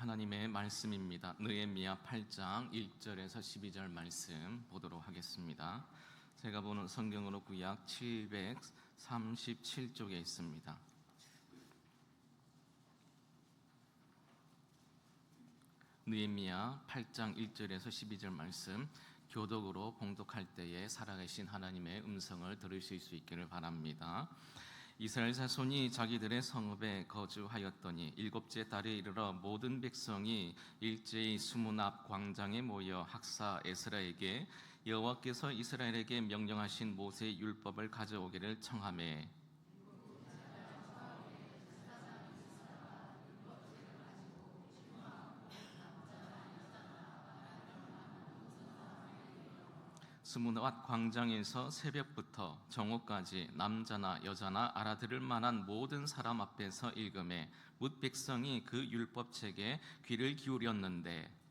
하나님의 말씀입니다. 느헤미야 8장 1절에서 12절 말씀 보도록 하겠습니다. 제가 보는 성경으로 구약 737쪽에 있습니다. 느헤미야 8장 1절에서 12절 말씀, 교독으로 봉독할 때에 살아계신 하나님의 음성을 들으실 수 있기를 바랍니다. 이스라엘 자손이 자기들의 성읍에 거주하였더니 일곱째 달에 이르러 모든 백성이 일제히 수문 앞 광장에 모여 학사 에스라에게 여호와께서 이스라엘에게 명령하신 모세의 율법을 가져오기를 청하매, 스무낫 광장에서 새벽부터 정오까지 남자나 여자나 알아들을 만한 모든 사람 앞에서 읽음에 뭇 백성이 그 율법책에 귀를 기울였는데,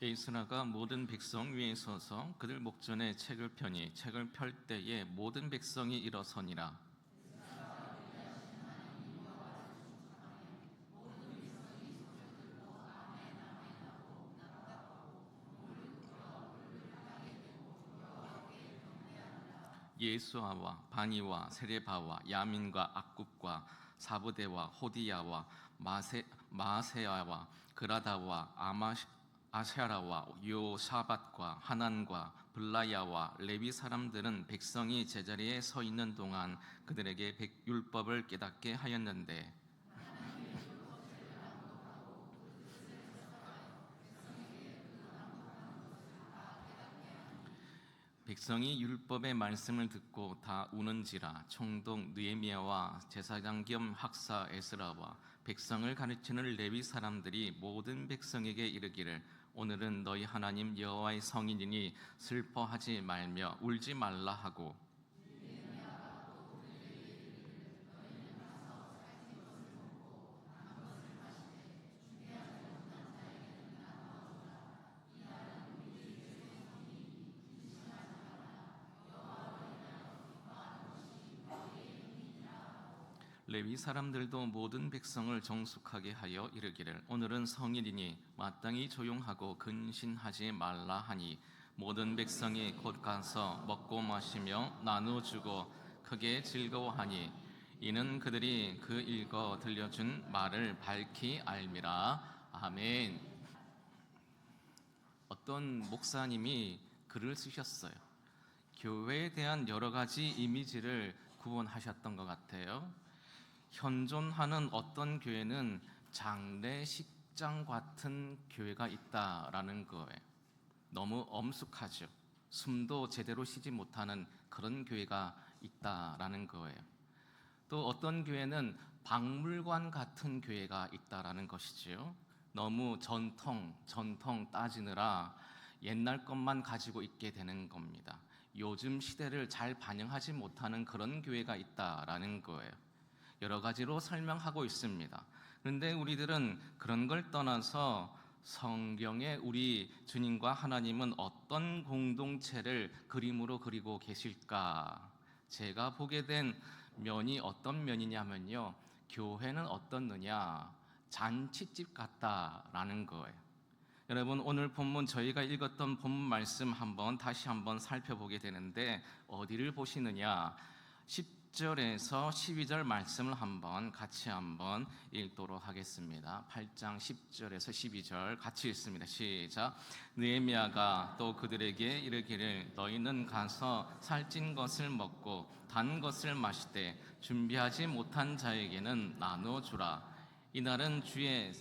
에스라가 모든 백성 위에 서서 그들 목전에 책을 펴니 책을 펼 때에 모든 백성이 일어서니라. 예수아와 바니와 세레바와 야민과 악굽과 사부대와 호디야와 마세야와 그라다와 아샤라와 요사밧과 하난과 블라야와 레위 사람들은 백성이 제자리에 서 있는 동안 그들에게 율법을 깨닫게 하였는데, 백성이 율법의 말씀을 듣고 다 우는지라. 총독 느헤미야와 제사장 겸 학사 에스라와 백성을 가르치는 레위 사람들이 모든 백성에게 이르기를, 오늘은 너희 하나님 여호와의 성인이니 슬퍼하지 말며 울지 말라 하고, 레위 사람들도 모든 백성을 정숙하게 하여 이르기를, 오늘은 성일이니 마땅히 조용하고 근신하지 말라 하니, 모든 백성이 곧 가서 먹고 마시며 나누어주고 크게 즐거워하니, 이는 그들이 그 읽어 들려준 말을 밝히 알미라. 아멘. 어떤 목사님이 글을 쓰셨어요. 교회에 대한 여러 가지 이미지를 구원하셨던 것 같아요. 현존하는 어떤 교회는 장례식장 같은 교회가 있다라는 거예요. 너무 엄숙하죠. 숨도 제대로 쉬지 못하는 그런 교회가 있다라는 거예요. 또 어떤 교회는 박물관 같은 교회가 있다라는 것이지요. 너무 전통 따지느라 옛날 것만 가지고 있게 되는 겁니다. 요즘 시대를 잘 반영하지 못하는 그런 교회가 있다라는 거예요. 여러 가지로 설명하고 있습니다. 그런데 우리들은 그런 걸 떠나서 성경에 우리 주님과 하나님은 어떤 공동체를 그림으로 그리고 계실까? 제가 보게 된 면이 어떤 면이냐면요, 교회는 어떻느냐? 잔치집 같다라는 거예요. 여러분, 오늘 본문 저희가 읽었던 본문 말씀 다시 한번 살펴보게 되는데, 어디를 보시느냐? 10절에서 12절 말씀을 같이 한번 읽도록 하겠습니다. 8장 10절에서 12절 같이 읽습니다. 시작. 느헤미야가 또 그들에게 이르기를, 너희는 가서 살찐 것을 먹고 단 것을 마시되 준비하지 못한 자에게는 나누어 주라. 이날은 주의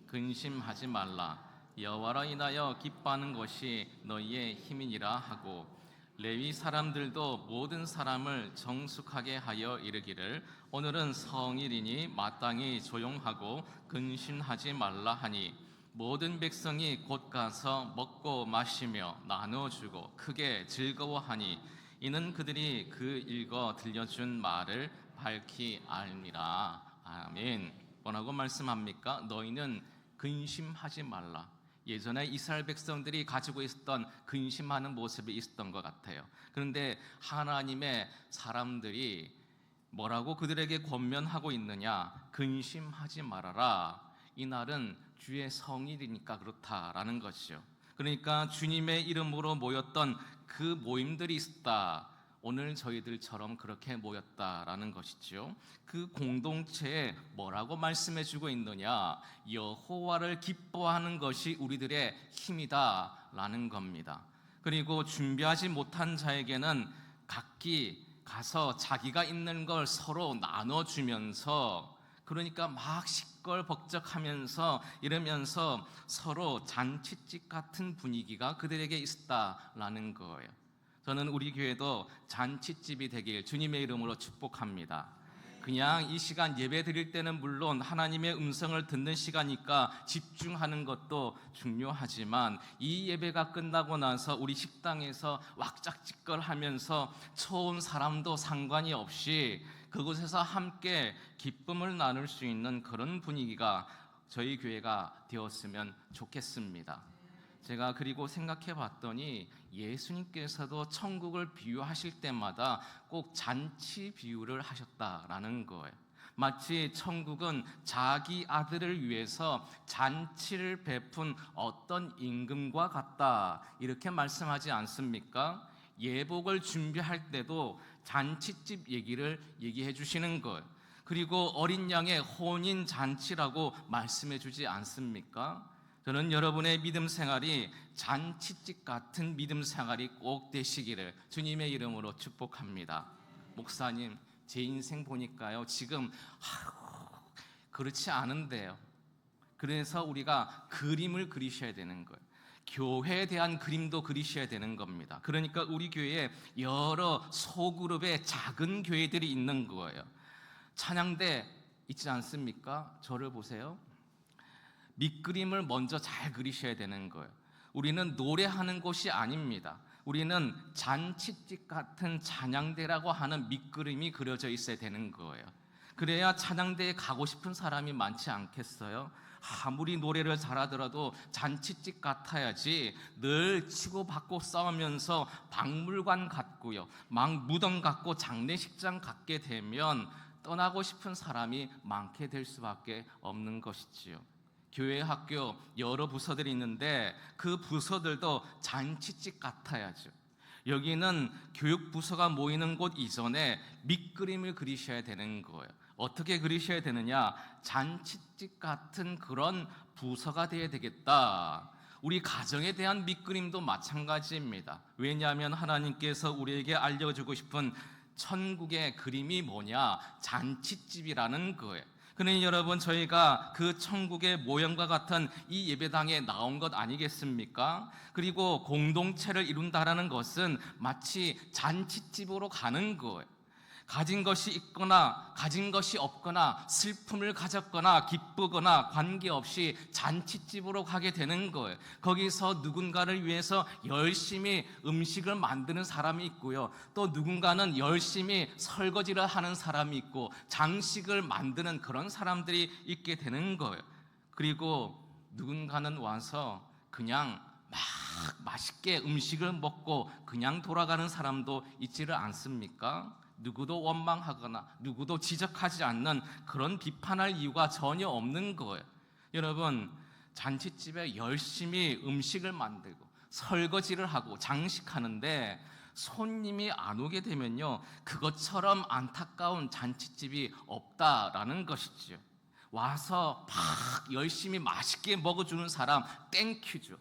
근심하지 말라. 여호와로 인하여 기뻐하는 것이 너희의 힘이니라 하고, 레위 사람들도 모든 사람을 정숙하게 하여 이르기를, 오늘은 성일이니 마땅히 조용하고 근심하지 말라 하니, 모든 백성이 곧 가서 먹고 마시며 나누어주고 크게 즐거워하니, 이는 그들이 그 읽어 들려준 말을 밝히 알미라. 아멘. 뭐라고 말씀합니까? 너희는 근심하지 말라. 예전에 이스라엘 백성들이 가지고 있었던 근심하는 모습이 있었던 것 같아요. 그런데 하나님의 사람들이 뭐라고 그들에게 권면하고 있느냐? 근심하지 말아라. 이날은 주의 성일이니까 그렇다라는 것이죠. 그러니까 주님의 이름으로 모였던 그 모임들이 있었다. 오늘 저희들처럼 그렇게 모였다라는 것이죠. 그 공동체에 뭐라고 말씀해주고 있느냐? 여호와를 기뻐하는 것이 우리들의 힘이다라는 겁니다. 그리고 준비하지 못한 자에게는 각기 가서 자기가 있는 걸 서로 나눠주면서, 그러니까 막 시끌벅적하면서 이러면서 서로 잔치집 같은 분위기가 그들에게 있었다라는 거예요. 저는 우리 교회도 잔치집이 되길 주님의 이름으로 축복합니다. 그냥 이 시간 예배 드릴 때는 물론 하나님의 음성을 듣는 시간이니까 집중하는 것도 중요하지만, 이 예배가 끝나고 나서 우리 식당에서 왁짝지껄하면서 처온 사람도 상관이 없이 그곳에서 함께 기쁨을 나눌 수 있는 그런 분위기가 저희 교회가 되었으면 좋겠습니다. 제가 그리고 생각해 봤더니 예수님께서도 천국을 비유하실 때마다 꼭 잔치 비유를 하셨다라는 거예요. 마치 천국은 자기 아들을 위해서 잔치를 베푼 어떤 임금과 같다, 이렇게 말씀하지 않습니까? 예복을 준비할 때도 잔치집 얘기를 얘기해 주시는 거예요. 그리고 어린 양의 혼인 잔치라고 말씀해 주지 않습니까? 저는 여러분의 믿음 생활이 잔치집 같은 믿음 생활이 꼭 되시기를 주님의 이름으로 축복합니다. 목사님, 제 인생 보니까요, 지금 그렇지 않은데요. 그래서 우리가 그림을 그리셔야 되는 거예요. 교회에 대한 그림도 그리셔야 되는 겁니다. 그러니까 우리 교회에 여러 소그룹의 작은 교회들이 있는 거예요. 찬양대 있지 않습니까? 저를 보세요. 밑그림을 먼저 잘 그리셔야 되는 거예요. 우리는 노래하는 곳이 아닙니다. 우리는 잔치집 같은 찬양대라고 하는 밑그림이 그려져 있어야 되는 거예요. 그래야 찬양대에 가고 싶은 사람이 많지 않겠어요? 아무리 노래를 잘하더라도 잔치집 같아야지. 늘 치고받고 싸우면서 박물관 같고요, 막 무덤 같고 장례식장 같게 되면 떠나고 싶은 사람이 많게 될 수밖에 없는 것이지요. 교회, 학교 여러 부서들이 있는데 그 부서들도 잔치집 같아야죠. 여기는 교육부서가 모이는 곳 이전에 밑그림을 그리셔야 되는 거예요. 어떻게 그리셔야 되느냐? 잔치집 같은 그런 부서가 되어야 되겠다. 우리 가정에 대한 밑그림도 마찬가지입니다. 왜냐하면 하나님께서 우리에게 알려주고 싶은 천국의 그림이 뭐냐? 잔치집이라는 거예요. 그러니 여러분, 저희가 그 천국의 모형과 같은 이 예배당에 나온 것 아니겠습니까? 그리고 공동체를 이룬다라는 것은 마치 잔치집으로 가는 거예요. 가진 것이 있거나 가진 것이 없거나 슬픔을 가졌거나 기쁘거나 관계없이 잔치집으로 가게 되는 거예요. 거기서 누군가를 위해서 열심히 음식을 만드는 사람이 있고요, 또 누군가는 열심히 설거지를 하는 사람이 있고 장식을 만드는 그런 사람들이 있게 되는 거예요. 그리고 누군가는 와서 그냥 막 맛있게 음식을 먹고 그냥 돌아가는 사람도 있지를 않습니까? 누구도 원망하거나 누구도 지적하지 않는 그런 비판할 이유가 전혀 없는 거예요. 여러분, 잔치집에 열심히 음식을 만들고 설거지를 하고 장식하는데 손님이 안 오게 되면요, 그것처럼 안타까운 잔치집이 없다라는 것이죠. 와서 막 열심히 맛있게 먹어주는 사람 땡큐죠.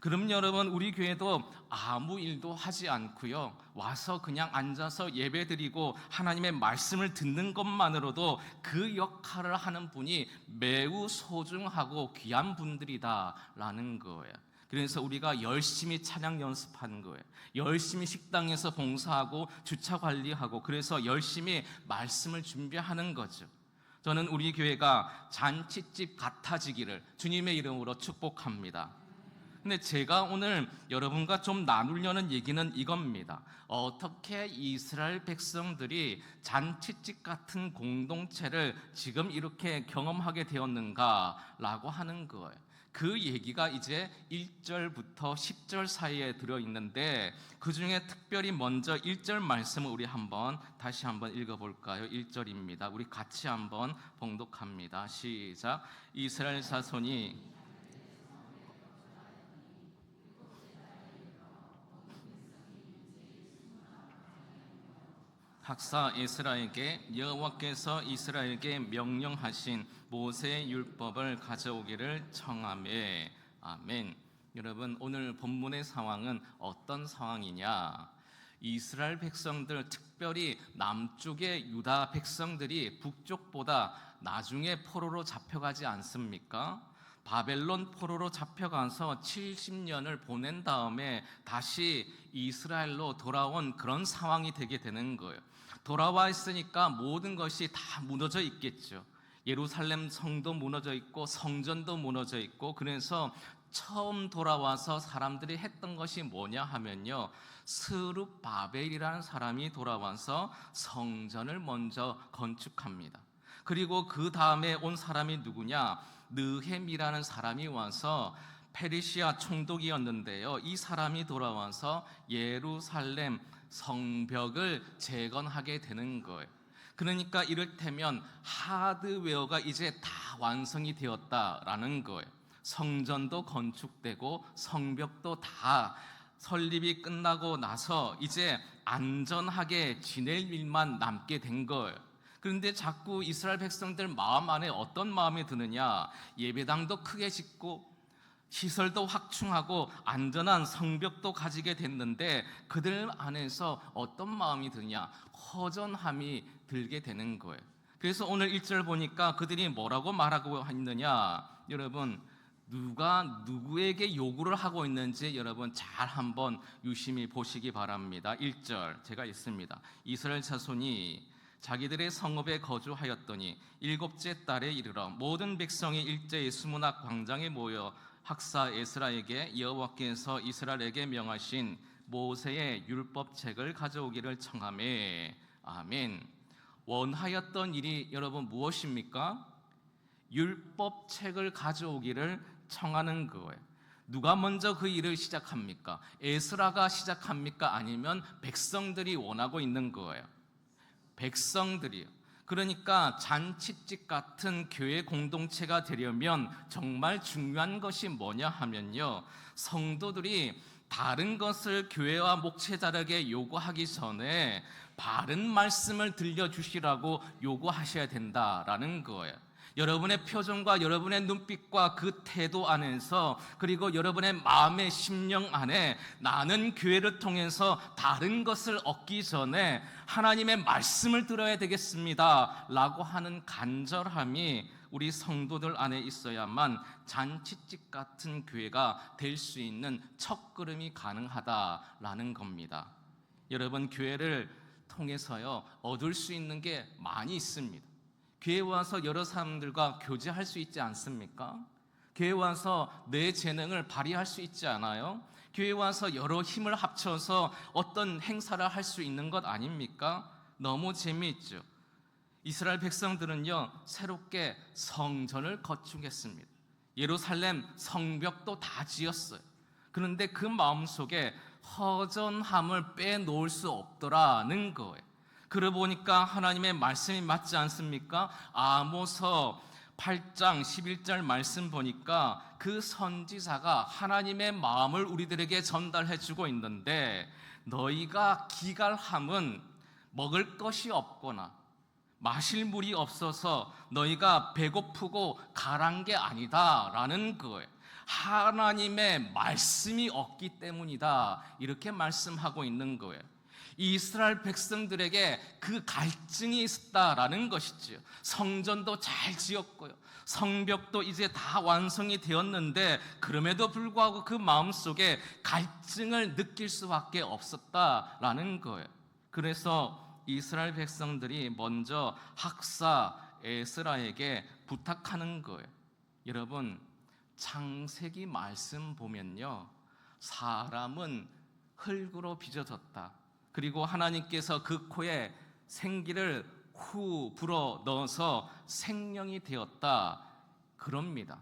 그럼 여러분, 우리 교회도 아무 일도 하지 않고요, 와서 그냥 앉아서 예배드리고 하나님의 말씀을 듣는 것만으로도 그 역할을 하는 분이 매우 소중하고 귀한 분들이다라는 거예요. 그래서 우리가 열심히 찬양 연습하는 거예요. 열심히 식당에서 봉사하고 주차 관리하고, 그래서 열심히 말씀을 준비하는 거죠. 저는 우리 교회가 잔치집 같아지기를 주님의 이름으로 축복합니다. 근데 제가 오늘 여러분과 좀 나누려는 얘기는 이겁니다. 어떻게 이스라엘 백성들이 잔치집 같은 공동체를 지금 이렇게 경험하게 되었는가라고 하는 거예요. 그 얘기가 이제 1절부터 10절 사이에 들어있는데, 그 중에 특별히 먼저 1절 말씀을 우리 다시 한번 읽어볼까요? 1절입니다. 우리 같이 한번 봉독합니다. 시작. 이스라엘 자손이 학사 에스라에게 여호와께서 이스라엘에게 명령하신 모세의 율법을 가져오기를 청하매. 아멘. 여러분, 오늘 본문의 상황은 어떤 상황이냐? 이스라엘 백성들, 특별히 남쪽의 유다 백성들이 북쪽보다 나중에 포로로 잡혀가지 않습니까? 바벨론 포로로 잡혀가서 70년을 보낸 다음에 다시 이스라엘로 돌아온 그런 상황이 되게 되는 거예요. 돌아와 있으니까 모든 것이 다 무너져 있겠죠. 예루살렘 성도 무너져 있고 성전도 무너져 있고, 그래서 처음 돌아와서 사람들이 했던 것이 뭐냐 하면요, 스룹바벨이라는 사람이 돌아와서 성전을 먼저 건축합니다. 그리고 그 다음에 온 사람이 누구냐? 느헤미라는 사람이 와서 페르시아 총독이었는데요, 이 사람이 돌아와서 예루살렘 성벽을 재건하게 되는 거예요. 그러니까 이를테면 하드웨어가 이제 다 완성이 되었다라는 거예요. 성전도 건축되고 성벽도 다 설립이 끝나고 나서 이제 안전하게 지낼 일만 남게 된 거예요. 그런데 자꾸 이스라엘 백성들 마음 안에 어떤 마음이 드느냐? 예배당도 크게 짓고 시설도 확충하고 안전한 성벽도 가지게 됐는데, 그들 안에서 어떤 마음이 드냐? 허전함이 들게 되는 거예요. 그래서 오늘 1절 보니까 그들이 뭐라고 말하고 있느냐? 여러분, 누가 누구에게 요구를 하고 있는지 여러분 잘 한번 유심히 보시기 바랍니다. 1절 제가 읽습니다. 이스라엘 자손이 자기들의 성읍에 거주하였더니 일곱째 달에 이르러 모든 백성이 일제히 수문학 광장에 모여 학사 에스라에게 여호와께서 이스라엘에게 명하신 모세의 율법책을 가져오기를 청하매. 아멘. 원하였던 일이 여러분 무엇입니까? 율법책을 가져오기를 청하는 거예요. 누가 먼저 그 일을 시작합니까? 에스라가 시작합니까? 아니면 백성들이 원하고 있는 거예요? 백성들이요. 그러니까 잔치집 같은 교회 공동체가 되려면 정말 중요한 것이 뭐냐 하면요, 성도들이 다른 것을 교회와 목회자에게 요구하기 전에 바른 말씀을 들려주시라고 요구하셔야 된다라는 거예요. 여러분의 표정과 여러분의 눈빛과 그 태도 안에서, 그리고 여러분의 마음의 심령 안에 나는 교회를 통해서 다른 것을 얻기 전에 하나님의 말씀을 들어야 되겠습니다 라고 하는 간절함이 우리 성도들 안에 있어야만 잔치집 같은 교회가 될 수 있는 첫걸음이 가능하다라는 겁니다. 여러분, 교회를 통해서요 얻을 수 있는 게 많이 있습니다. 교회 와서 여러 사람들과 교제할 수 있지 않습니까? 교회 와서 내 재능을 발휘할 수 있지 않아요? 교회 와서 여러 힘을 합쳐서 어떤 행사를 할 수 있는 것 아닙니까? 너무 재미있죠. 이스라엘 백성들은요 새롭게 성전을 건축했습니다. 예루살렘 성벽도 다 지었어요. 그런데 그 마음속에 허전함을 빼놓을 수 없더라는 거예요. 그러고 보니까 하나님의 말씀이 맞지 않습니까? 아모서 8장 11절 말씀 보니까 그 선지자가 하나님의 마음을 우리들에게 전달해 주고 있는데, 너희가 기갈함은 먹을 것이 없거나 마실 물이 없어서 너희가 배고프고 가란 게 아니다 라는 거예요. 하나님의 말씀이 없기 때문이다, 이렇게 말씀하고 있는 거예요. 이스라엘 백성들에게 그 갈증이 있었다라는 것이지요. 성전도 잘 지었고요, 성벽도 이제 다 완성이 되었는데, 그럼에도 불구하고 그 마음속에 갈증을 느낄 수밖에 없었다라는 거예요. 그래서 이스라엘 백성들이 먼저 학사 에스라에게 부탁하는 거예요. 여러분, 창세기 말씀 보면요, 사람은 흙으로 빚어졌다. 그리고 하나님께서 그 코에 생기를 후 불어 넣어서 생명이 되었다. 그럽니다.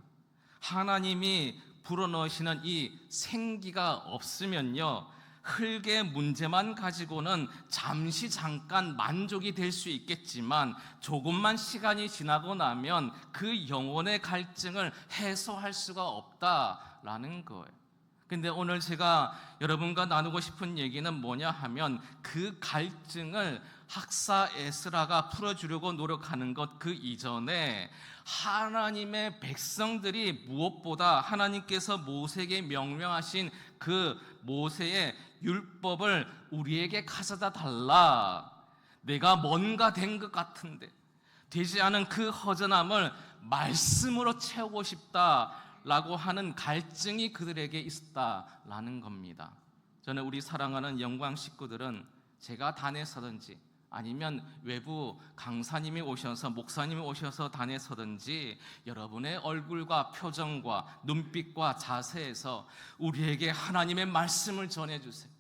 하나님이 불어넣으시는 이 생기가 없으면요, 흙의 문제만 가지고는 잠시 잠깐 만족이 될 수 있겠지만 조금만 시간이 지나고 나면 그 영혼의 갈증을 해소할 수가 없다라는 거예요. 근데 오늘 제가 여러분과 나누고 싶은 얘기는 뭐냐 하면, 그 갈증을 학사 에스라가 풀어주려고 노력하는 것 그 이전에 하나님의 백성들이 무엇보다 하나님께서 모세에게 명령하신 그 모세의 율법을 우리에게 가져다 달라. 내가 뭔가 된 것 같은데 되지 않은 그 허전함을 말씀으로 채우고 싶다라고 하는 갈증이 그들에게 있었다라는 겁니다. 저는 우리 사랑하는 영광 식구들은 제가 단에 서든지 아니면 외부 강사님이 오셔서 목사님이 오셔서 단에 서든지 여러분의 얼굴과 표정과 눈빛과 자세에서 우리에게 하나님의 말씀을 전해주세요,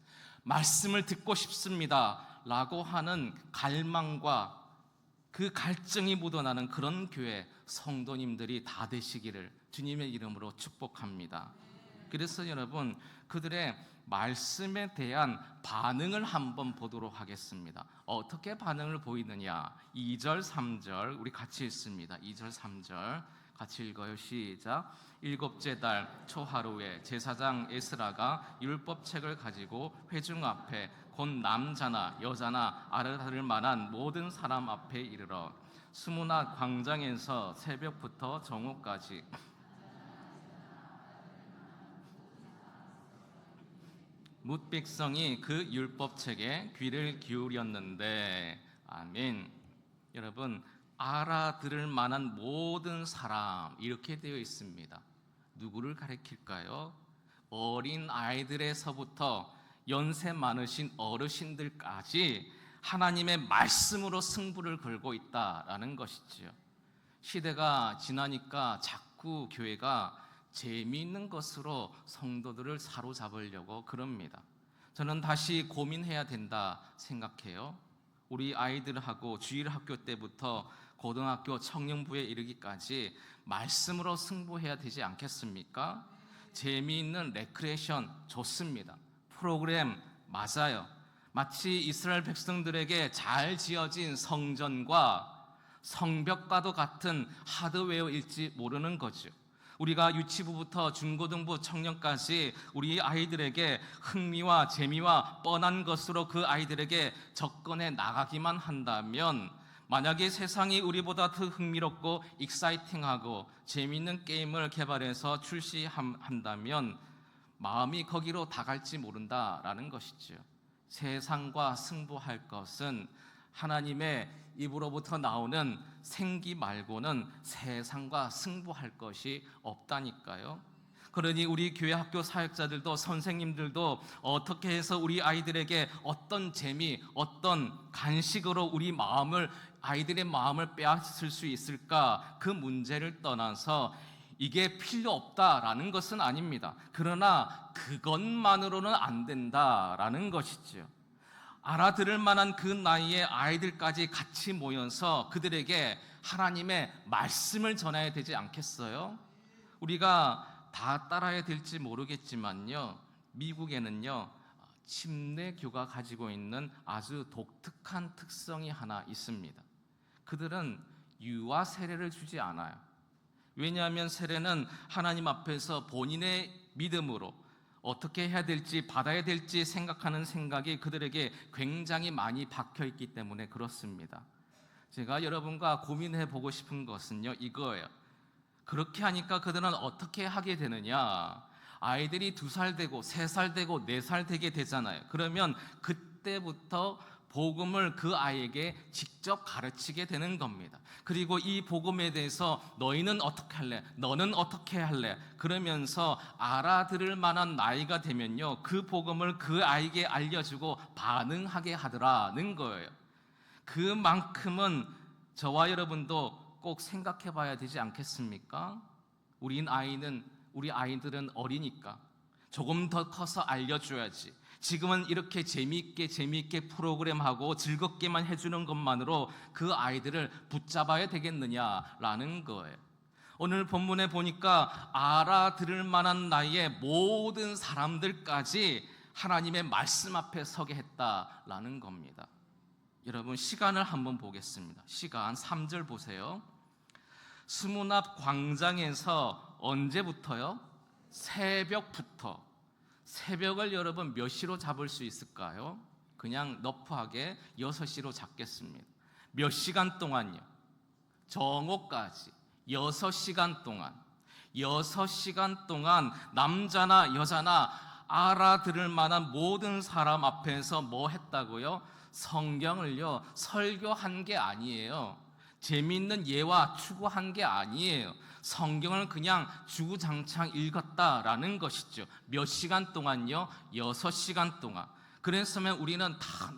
말씀을 듣고 싶습니다 라고 하는 갈망과 그 갈증이 묻어나는 그런 교회 성도님들이 다 되시기를 주님의 이름으로 축복합니다. 그래서 여러분, 그들의 말씀에 대한 반응을 한번 보도록 하겠습니다. 어떻게 반응을 보이느냐? 2절 3절 우리 같이 읽습니다. 2절 3절 같이 읽어요. 시작. 일곱째 달 초하루에 제사장 에스라가 율법책을 가지고 회중 앞에 곧 남자나 여자나 알아들을 만한 모든 사람 앞에 이르러 수문화 광장에서 새벽부터 정오까지 뭇 백성이 그 율법책에 귀를 기울였는데, 아멘. 여러분, 알아들을 만한 모든 사람 이렇게 되어 있습니다. 누구를 가리킬까요? 어린 아이들에서부터 연세 많으신 어르신들까지 하나님의 말씀으로 승부를 걸고 있다라는 것이지요. 시대가 지나니까 자꾸 교회가 재미있는 것으로 성도들을 사로잡으려고 그럽니다. 저는 다시 고민해야 된다 생각해요. 우리 아이들하고 주일학교 때부터 고등학교 청년부에 이르기까지 말씀으로 승부해야 되지 않겠습니까? 재미있는 레크레이션 좋습니다. 프로그램 맞아요. 마치 이스라엘 백성들에게 잘 지어진 성전과 성벽과도 같은 하드웨어일지 모르는 거죠. 우리가 유치부부터 중고등부 청년까지 우리 아이들에게 흥미와 재미와 뻔한 것으로 그 아이들에게 접근해 나가기만 한다면, 만약에 세상이 우리보다 더 흥미롭고 익사이팅하고 재미있는 게임을 개발해서 출시한다면 마음이 거기로 다 갈지 모른다라는 것이죠. 세상과 승부할 것은 하나님의 입으로부터 나오는 생기 말고는 세상과 승부할 것이 없다니까요. 그러니 우리 교회 학교 사역자들도 선생님들도 어떻게 해서 우리 아이들에게 어떤 재미, 어떤 간식으로 우리 마음을, 아이들의 마음을 빼앗을 수 있을까? 그 문제를 떠나서 이게 필요 없다라는 것은 아닙니다. 그러나 그것만으로는 안 된다라는 것이죠. 알아들을 만한 그 나이에 아이들까지 같이 모여서 그들에게 하나님의 말씀을 전해야 되지 않겠어요? 우리가 다 따라야 될지 모르겠지만요, 미국에는요 침례교가 가지고 있는 아주 독특한 특성이 하나 있습니다. 그들은 유아 세례를 주지 않아요. 왜냐하면 세례는 하나님 앞에서 본인의 믿음으로 어떻게 해야 될지, 받아야 될지 생각하는 생각이 그들에게 굉장히 많이 박혀 있기 때문에 그렇습니다. 제가 여러분과 고민해 보고 싶은 것은요, 이거예요. 그렇게 하니까 그들은 어떻게 하게 되느냐? 아이들이 2살 되고 3살 되고 4살 되게 되잖아요. 그러면 그때부터 복음을 그 아이에게 직접 가르치게 되는 겁니다. 그리고 이 복음에 대해서 너희는 어떻게 할래? 너는 어떻게 할래? 그러면서 알아들을 만한 나이가 되면요, 그 복음을 그 아이에게 알려주고 반응하게 하더라는 거예요. 그만큼은 저와 여러분도 꼭 생각해 봐야 되지 않겠습니까? 우린 아이는 우리 아이들은 어리니까 조금 더 커서 알려줘야지. 지금은 이렇게 재미있게 프로그램하고 즐겁게만 해주는 것만으로 그 아이들을 붙잡아야 되겠느냐라는 거예요. 오늘 본문에 보니까 알아들을 만한 나이의 모든 사람들까지 하나님의 말씀 앞에 서게 했다라는 겁니다. 여러분, 시간을 한번 보겠습니다. 시간 3절 보세요. 수문 앞 광장에서 언제부터요? 새벽부터. 새벽을 여러분 몇 시로 잡을 수 있을까요? 그냥 너프하게 6시로 잡겠습니다. 몇 시간 동안요? 정오까지 6시간 동안 6시간 동안 남자나 여자나 알아들을 만한 모든 사람 앞에서 뭐 했다고요? 성경을요 설교한 게 아니에요. 재미있는 예화 추구한 게 아니에요. 성경을 그냥 주구장창 읽었다라는 것이죠. 몇 시간 동안요? 6시간 동안. 그랬으면 우리는 다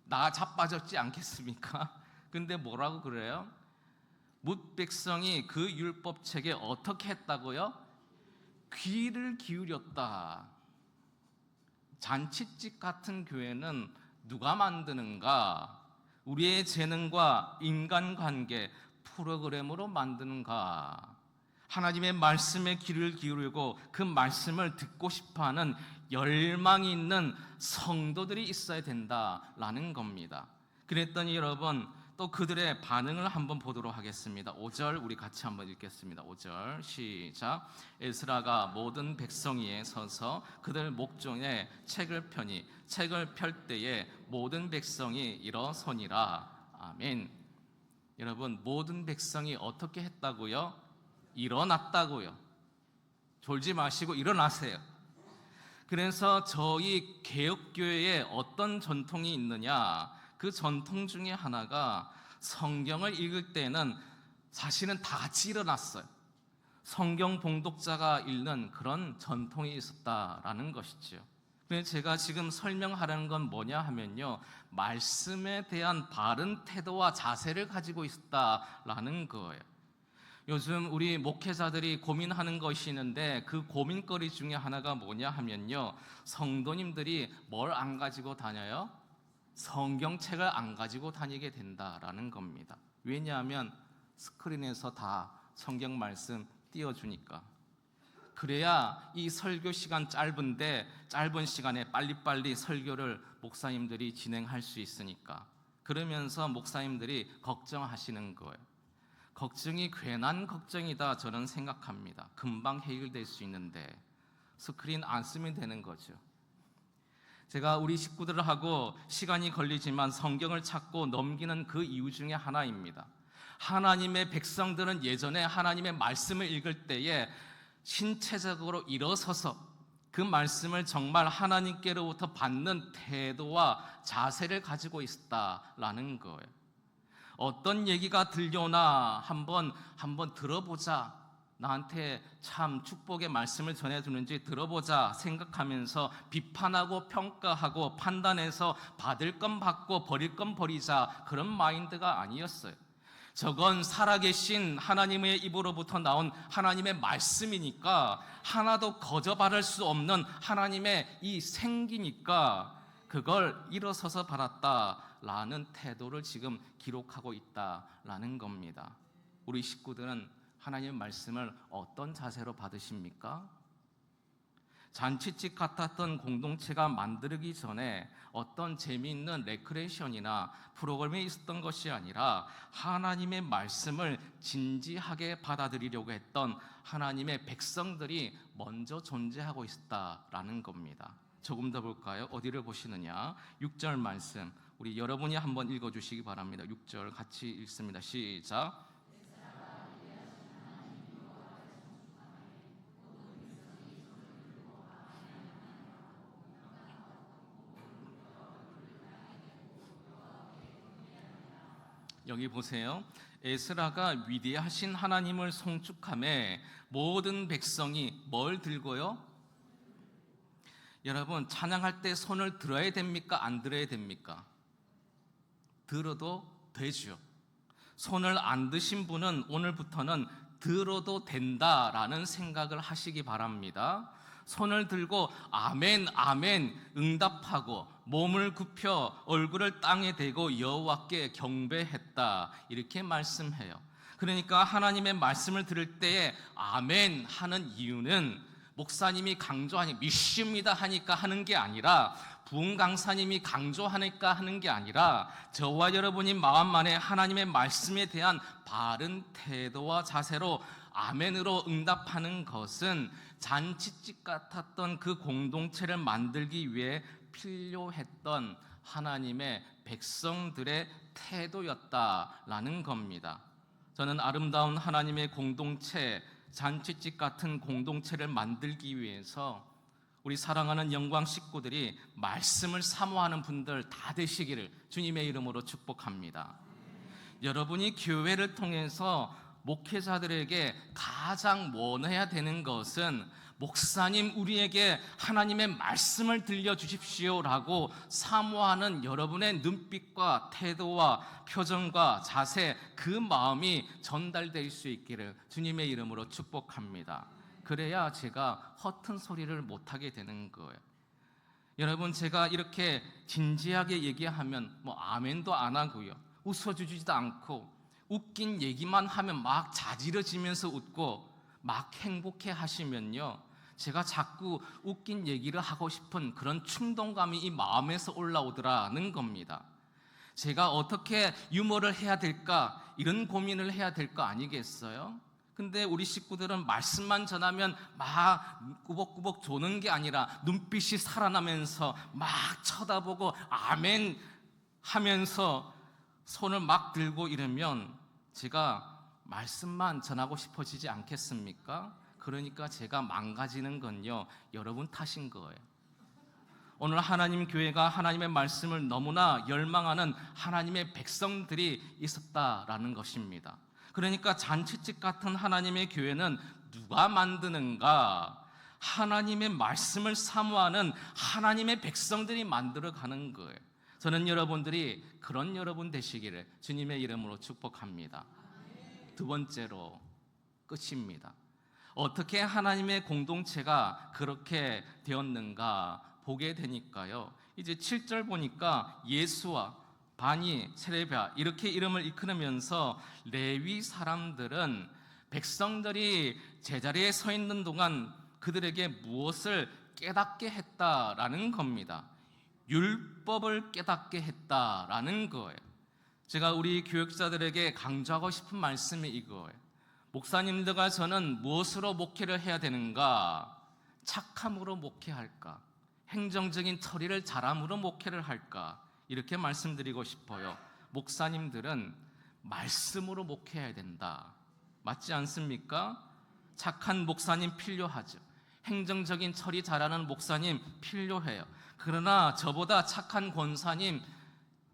나 자빠졌지 않겠습니까? 근데 뭐라고 그래요? 뭇 백성이 그 율법책에 어떻게 했다고요? 귀를 기울였다. 잔치집 같은 교회는 누가 만드는가? 우리의 재능과 인간관계 프로그램으로 만드는가? 하나님의 말씀에 귀를 기울이고 그 말씀을 듣고 싶어하는 열망이 있는 성도들이 있어야 된다라는 겁니다. 그랬더니 여러분, 또 그들의 반응을 한번 보도록 하겠습니다. 5절 우리 같이 한번 읽겠습니다. 5절 시작. 에스라가 모든 백성 위에 서서 그들 목전에 책을 펴니 책을 펼 때에 모든 백성이 일어서니라. 아멘. 여러분, 모든 백성이 어떻게 했다고요? 일어났다고요. 졸지 마시고 일어나세요. 그래서 저희 개혁교회에 어떤 전통이 있느냐? 그 전통 중에 하나가 성경을 읽을 때는 사실은 다 같이 일어났어요. 성경 봉독자가 읽는 그런 전통이 있었다라는 것이죠. 그래서 제가 지금 설명하려는 건 뭐냐 하면요, 말씀에 대한 바른 태도와 자세를 가지고 있었다라는 거예요. 요즘 우리 목회자들이 고민하는 것이 있는데 그 고민거리 중에 하나가 뭐냐 하면요, 성도님들이 뭘 안 가지고 다녀요? 성경책을 안 가지고 다니게 된다라는 겁니다. 왜냐하면 스크린에서 다 성경 말씀 띄워주니까. 그래야 이 설교 시간 짧은데 짧은 시간에 빨리빨리 설교를 목사님들이 진행할 수 있으니까. 그러면서 목사님들이 걱정하시는 거예요. 걱정이 괜한 걱정이다 저는 생각합니다. 금방 해결될 수 있는데 스크린 안 쓰면 되는 거죠. 제가 우리 식구들하고 시간이 걸리지만 성경을 찾고 넘기는 그 이유 중에 하나입니다. 하나님의 백성들은 예전에 하나님의 말씀을 읽을 때에 신체적으로 일어서서 그 말씀을 정말 하나님께로부터 받는 태도와 자세를 가지고 있었다라는 거예요. 어떤 얘기가 들려오나 한번 들어보자. 나한테 참 축복의 말씀을 전해주는지 들어보자 생각하면서 비판하고 평가하고 판단해서 받을 건 받고 버릴 건 버리자, 그런 마인드가 아니었어요. 저건 살아계신 하나님의 입으로부터 나온 하나님의 말씀이니까, 하나도 거저바를 수 없는 하나님의 이 생기니까 그걸 일어서서 받았다라는 태도를 지금 기록하고 있다라는 겁니다. 우리 식구들은 하나님의 말씀을 어떤 자세로 받으십니까? 잔치집 같았던 공동체가 만들기 전에 어떤 재미있는 레크레이션이나 프로그램이 있었던 것이 아니라 하나님의 말씀을 진지하게 받아들이려고 했던 하나님의 백성들이 먼저 존재하고 있었다라는 겁니다. 조금 더 볼까요? 어디를 보시느냐? 6절 말씀 우리 여러분이 한번 읽어주시기 바랍니다. 6절 같이 읽습니다. 시작. 여기 보세요. 에스라가 위대하신 하나님을 송축하며 모든 백성이 뭘 들고요? 여러분, 찬양할 때 손을 들어야 됩니까? 안 들어야 됩니까? 들어도 되죠. 손을 안 드신 분은 오늘부터는 들어도 된다라는 생각을 하시기 바랍니다. 손을 들고 아멘 아멘 응답하고 몸을 굽혀 얼굴을 땅에 대고 여호와께 경배했다, 이렇게 말씀해요. 그러니까 하나님의 말씀을 들을 때에 아멘 하는 이유는 목사님이 강조하니 믿습니다 하니까 하는 게 아니라, 부흥 강사님이 강조하니까 하는 게 아니라, 저와 여러분이 마음 안에 하나님의 말씀에 대한 바른 태도와 자세로 아멘으로 응답하는 것은 잔치집 같았던 그 공동체를 만들기 위해 필요했던 하나님의 백성들의 태도였다라는 겁니다. 저는 아름다운 하나님의 공동체, 잔치집 같은 공동체를 만들기 위해서 우리 사랑하는 영광 식구들이 말씀을 사모하는 분들 다 되시기를 주님의 이름으로 축복합니다. 여러분이 교회를 통해서 목회자들에게 가장 원해야 되는 것은, 목사님 우리에게 하나님의 말씀을 들려주십시오라고 사모하는 여러분의 눈빛과 태도와 표정과 자세, 그 마음이 전달될 수 있기를 주님의 이름으로 축복합니다. 그래야 제가 허튼 소리를 못하게 되는 거예요. 여러분, 제가 이렇게 진지하게 얘기하면 아멘도 안 하고요, 웃어주지도 않고 웃긴 얘기만 하면 막 자지러지면서 웃고 막 행복해 하시면요, 제가 자꾸 웃긴 얘기를 하고 싶은 그런 충동감이 이 마음에서 올라오더라는 겁니다. 제가 어떻게 유머를 해야 될까, 이런 고민을 해야 될 거 아니겠어요? 근데 우리 식구들은 말씀만 전하면 막 꾸벅꾸벅 조는 게 아니라 눈빛이 살아나면서 막 쳐다보고 아멘 하면서 손을 막 들고 이러면 제가 말씀만 전하고 싶어지지 않겠습니까? 그러니까 제가 망가지는 건요, 여러분 탓인 거예요. 오늘 하나님 교회가 하나님의 말씀을 너무나 열망하는 하나님의 백성들이 있었다라는 것입니다. 그러니까 잔치집 같은 하나님의 교회는 누가 만드는가? 하나님의 말씀을 사모하는 하나님의 백성들이 만들어가는 거예요. 저는 여러분들이 그런 여러분 되시기를 주님의 이름으로 축복합니다. 두 번째로, 끝입니다. 어떻게 하나님의 공동체가 그렇게 되었는가 보게 되니까요, 이제 7절 보니까 예수와 바니, 세레비아 이렇게 이름을 일컬으면서 레위 사람들은 백성들이 제자리에 서 있는 동안 그들에게 무엇을 깨닫게 했다라는 겁니다. 율법을 깨닫게 했다라는 거예요. 제가 우리 교육자들에게 강조하고 싶은 말씀이 이거예요. 목사님들과 저는 무엇으로 목회를 해야 되는가? 착함으로 목회할까? 행정적인 처리를 잘함으로 목회를 할까? 이렇게 말씀드리고 싶어요. 목사님들은 말씀으로 목회해야 된다. 맞지 않습니까? 착한 목사님 필요하죠. 행정적인 처리 잘하는 목사님 필요해요. 그러나 저보다 착한 권사님,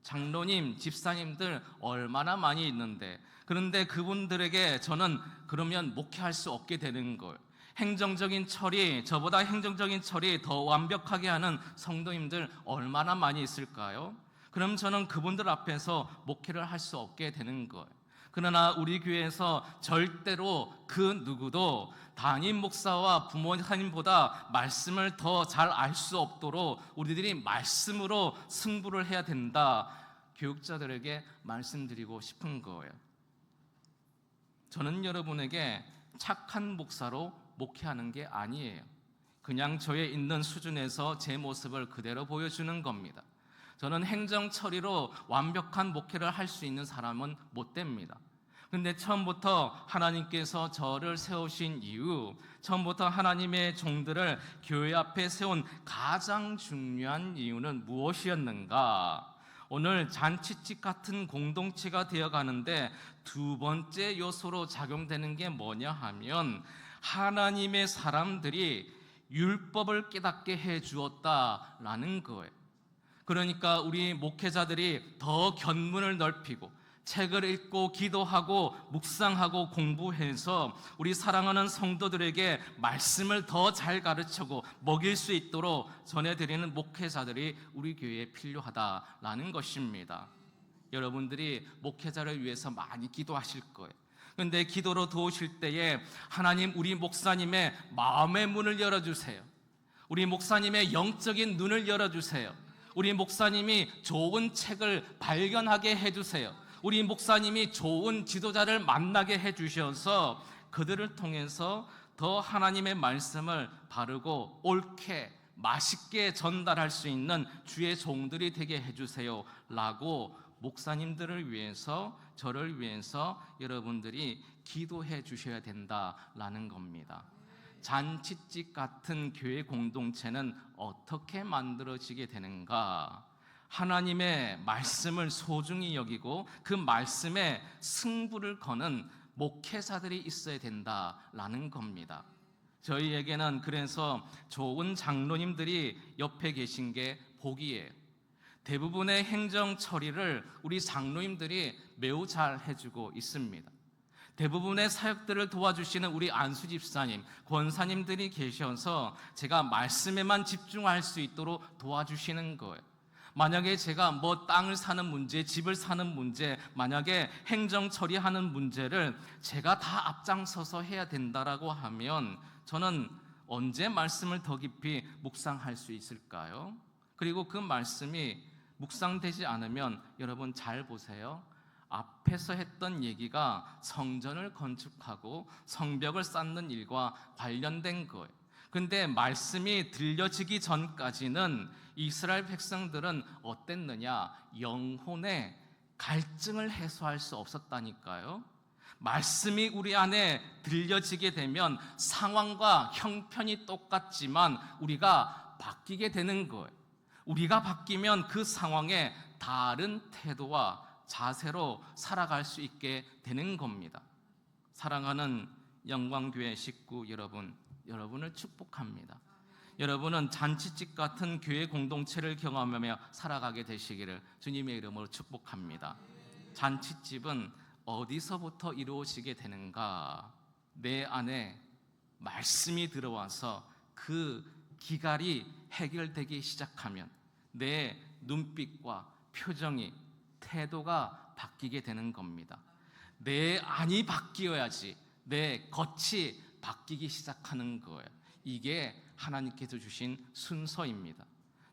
장로님, 집사님들 얼마나 많이 있는데, 그런데 그분들에게 저는 그러면 목회할 수 없게 되는 거예요. 행정적인 처리, 저보다 행정적인 처리 더 완벽하게 하는 성도님들 얼마나 많이 있을까요? 그럼 저는 그분들 앞에서 목회를 할 수 없게 되는 거예요. 그러나 우리 교회에서 절대로 그 누구도 담임 목사와 부모님보다 말씀을 더 잘 알 수 없도록 우리들이 말씀으로 승부를 해야 된다, 교육자들에게 말씀드리고 싶은 거예요. 저는 여러분에게 착한 목사로 목회하는 게 아니에요. 그냥 저의 있는 수준에서 제 모습을 그대로 보여주는 겁니다. 저는 행정 처리로 완벽한 목회를 할 수 있는 사람은 못 됩니다. 근데 처음부터 하나님께서 저를 세우신 이유, 처음부터 하나님의 종들을 교회 앞에 세운 가장 중요한 이유는 무엇이었는가? 오늘 잔치집 같은 공동체가 되어가는데 두 번째 요소로 작용되는 게 뭐냐 하면, 하나님의 사람들이 율법을 깨닫게 해 주었다라는 거예요. 그러니까 우리 목회자들이 더 견문을 넓히고 책을 읽고 기도하고 묵상하고 공부해서 우리 사랑하는 성도들에게 말씀을 더 잘 가르치고 먹일 수 있도록 전해드리는 목회자들이 우리 교회에 필요하다라는 것입니다. 여러분들이 목회자를 위해서 많이 기도하실 거예요. 그런데 기도로 도우실 때에 하나님, 우리 목사님의 마음의 문을 열어주세요. 우리 목사님의 영적인 눈을 열어주세요. 우리 목사님이 좋은 책을 발견하게 해주세요. 우리 목사님이 좋은 지도자를 만나게 해주셔서 그들을 통해서 더 하나님의 말씀을 바르고 옳게 맛있게 전달할 수 있는 주의 종들이 되게 해주세요 라고 목사님들을 위해서, 저를 위해서 여러분들이 기도해 주셔야 된다라는 겁니다. 잔치집 같은 교회 공동체는 어떻게 만들어지게 되는가? 하나님의 말씀을 소중히 여기고 그 말씀에 승부를 거는 목회자들이 있어야 된다라는 겁니다. 저희에게는 그래서 좋은 장로님들이 옆에 계신 게 복이에요. 대부분의 행정 처리를 우리 장로님들이 매우 잘 해주고 있습니다. 대부분의 사역들을 도와주시는 우리 안수 집사님, 권사님들이 계셔서 제가 말씀에만 집중할 수 있도록 도와주시는 거예요. 만약에 제가 뭐 땅을 사는 문제, 집을 사는 문제, 만약에 행정 처리하는 문제를 제가 다 앞장서서 해야 된다라고 하면 저는 언제 말씀을 더 깊이 묵상할 수 있을까요? 그리고 그 말씀이 묵상되지 않으면 여러분 잘 보세요. 앞에서 했던 얘기가 성전을 건축하고 성벽을 쌓는 일과 관련된 거예요. 근데 말씀이 들려지기 전까지는 이스라엘 백성들은 어땠느냐? 영혼의 갈증을 해소할 수 없었다니까요. 말씀이 우리 안에 들려지게 되면 상황과 형편이 똑같지만 우리가 바뀌게 되는 거예요. 우리가 바뀌면 그 상황에 다른 태도와 자세로 살아갈 수 있게 되는 겁니다. 사랑하는 영광교회 식구 여러분, 여러분을 축복합니다. 여러분은 잔치집 같은 교회 공동체를 경험하며 살아가게 되시기를 주님의 이름으로 축복합니다. 잔치집은 어디서부터 이루어지게 되는가? 내 안에 말씀이 들어와서 그 기갈이 해결되기 시작하면 내 눈빛과 표정이, 태도가 바뀌게 되는 겁니다. 내 안이 바뀌어야지 내 겉이 바뀌기 시작하는 거예요. 이게 하나님께서 주신 순서입니다.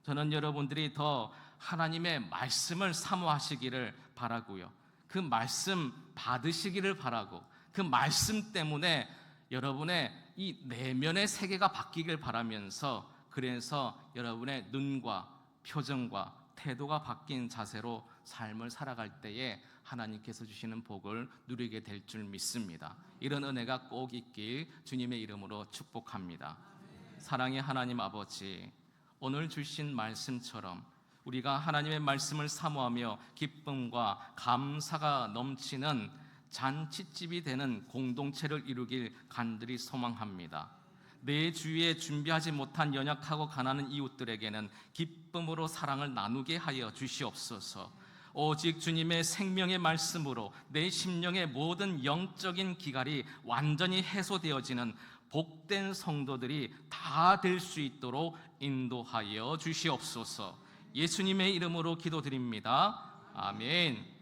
저는 여러분들이 더 하나님의 말씀을 사모하시기를 바라고요. 그 말씀 받으시기를 바라고 그 말씀 때문에 여러분의 이 내면의 세계가 바뀌길 바라면서 그래서 여러분의 눈과 표정과 태도가 바뀐 자세로 삶을 살아갈 때에 하나님께서 주시는 복을 누리게 될 줄 믿습니다. 이런 은혜가 꼭 있길 주님의 이름으로 축복합니다. 사랑의 하나님 아버지, 오늘 주신 말씀처럼 우리가 하나님의 말씀을 사모하며 기쁨과 감사가 넘치는 잔치집이 되는 공동체를 이루길 간절히 소망합니다. 내 주위에 준비하지 못한 연약하고 가난한 이웃들에게는 기쁨으로 사랑을 나누게 하여 주시옵소서. 오직 주님의 생명의 말씀으로 내 심령의 모든 영적인 기갈이 완전히 해소되어지는 복된 성도들이 다 될 수 있도록 인도하여 주시옵소서. 예수님의 이름으로 기도드립니다. 아멘.